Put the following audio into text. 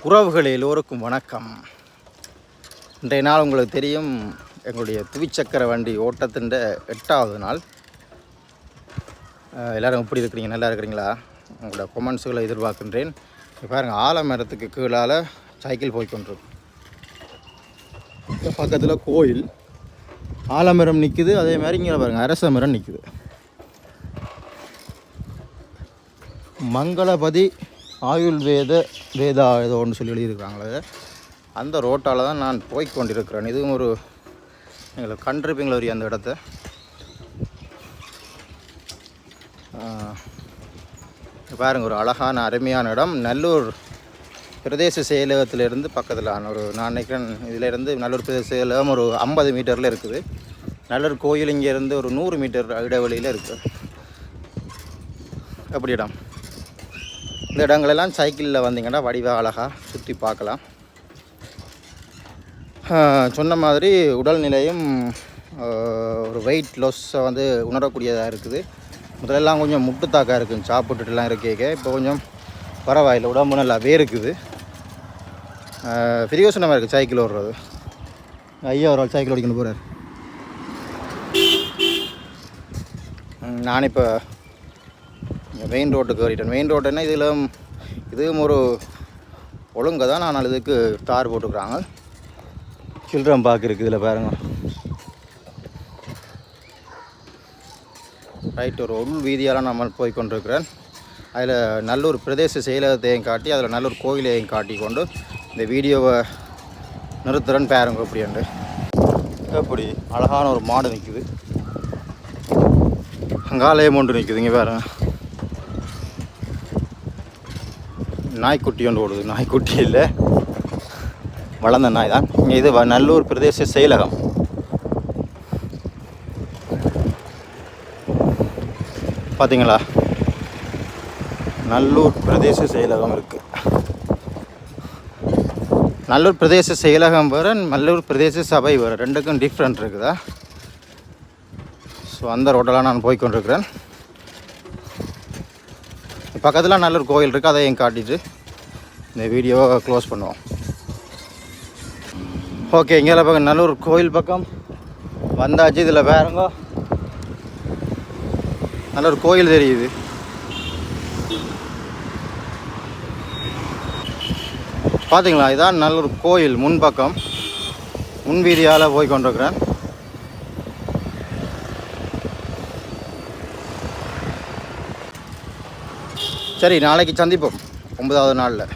உறவுகள் எல்லோருக்கும் வணக்கம். இன்றைய நாள் உங்களுக்கு தெரியும், எங்களுடைய துவிச்சக்கர வண்டி ஓட்டத்தின் 8வது நாள். எல்லோரும் எப்படி இருக்கிறீங்க? நல்லா இருக்கிறீங்களா? உங்களோட கொமெண்ட்ஸுகளை எதிர்பார்க்கின்றேன். பாருங்கள், ஆலமரத்துக்கு கீழால் சைக்கிள் போய்கொண்டிருக்கும். பக்கத்தில் கோயில், ஆலமரம் நிற்குது. அதே மாதிரி இங்கே பாருங்கள், அரச மரம் நிற்குது. மங்களபதி வேதா ஏதோ ஒன்று சொல்லி எழுதியிருக்காங்களே, அந்த ரோட்டால் தான் நான் போய்கொண்டிருக்கிறேன். இதுவும் ஒரு எங்களுக்கு கண்டிருப்பீங்களா ஒரு அந்த இடத்த. பாருங்கள், ஒரு அழகான அருமையான இடம். நல்லூர் பிரதேச செயலகத்திலேருந்து பக்கத்தில் ஒரு நான் நினைக்கிறேன், இதிலேருந்து நல்லூர் பிரதேச செயலகம் ஒரு 50 மீட்டரில் இருக்குது. நல்லூர் கோயில் இங்கேருந்து ஒரு 100 மீட்டர் இடைவெளியில் இருக்குது. எப்படி இடம்? இந்த இடங்களெல்லாம் சைக்கிளில் வந்தீங்கன்னா வடிவாக அழகாக சுற்றி பார்க்கலாம். சொன்ன மாதிரி உடல்நிலையும் ஒரு வெயிட் லாஸை உணரக்கூடியதாக இருக்குது. முதலெல்லாம் கொஞ்சம் முட்டுத்தாக்காக இருக்குது, சாப்பிட்டுட்டுலாம் இருக்கேங்க. இப்போ கொஞ்சம் பரவாயில்லை, உடம்பு நல்லாவே இருக்குது. பிரியோசனமாக இருக்குது சைக்கிள் ஓடுறது. ஐயா ஒரு சைக்கிள் ஓடிக்கணும் போகிறார். நான் இப்போ மெயின் ரோட்டுக்கு ஏறிட்டேன். மெயின் ரோட்டுன்னா இதுவும் ஒரு ஒழுங்கு தான். ஆனால் இதுக்கு தார் போட்டுக்கிறாங்க. சில்ட்ரன் பார்க் இருக்குது இதில் பாருங்கள். ரைட், ஒரு உள் வீதியால் நம்ம போய்கொண்டிருக்கிறேன். அதில் நல்லூர் பிரதேச செயலகத்தையும் காட்டி, அதில் நல்லூர் கோயிலையும் காட்டி கொண்டு இந்த வீடியோவை நிறுத்துறேன்னு பாருங்க. அப்படின்ட்டு எப்படி அழகான ஒரு மாடு நிற்குது. அங்காலயம் ஒன்று நிற்குது. இங்கே பாருங்க, நாய்க்குட்டி ஒன்று ஓடுது. நாய்க்குட்டி இல்லை, வளர்ந்த நாய் தான். இது நல்லூர் பிரதேச செயலகம். பார்த்தீங்களா, நல்லூர் பிரதேச செயலகம் இருக்குது. நல்லூர் பிரதேச செயலகம் வேறு, நல்லூர் பிரதேச சபை வேறு, ரெண்டுக்கும் டிஃப்ரெண்ட் இருக்குதா. ஸோ அந்த ரோட்டெல்லாம் நான் போய்கொண்டிருக்கிறேன். பக்கத்தில் நல்லூர் கோயில் இருக்குது, அதையும் காட்டிட்டு இந்த வீடியோவை க்ளோஸ் பண்ணுவோம். ஓகே, இங்கே பக்கம் நல்லூர் கோயில் பக்கம் வந்தாச்சு. இதில் பாருங்க, நல்லூர் கோயில் தெரியுது. பார்த்தீங்களா, இதுதான் நல்லூர் கோயில் முன்பக்கம். முன் வீதியால் போய் கொண்டிருக்கிறேன். சரி, நாளைக்கு சந்திப்போம் 9வது நாளில்.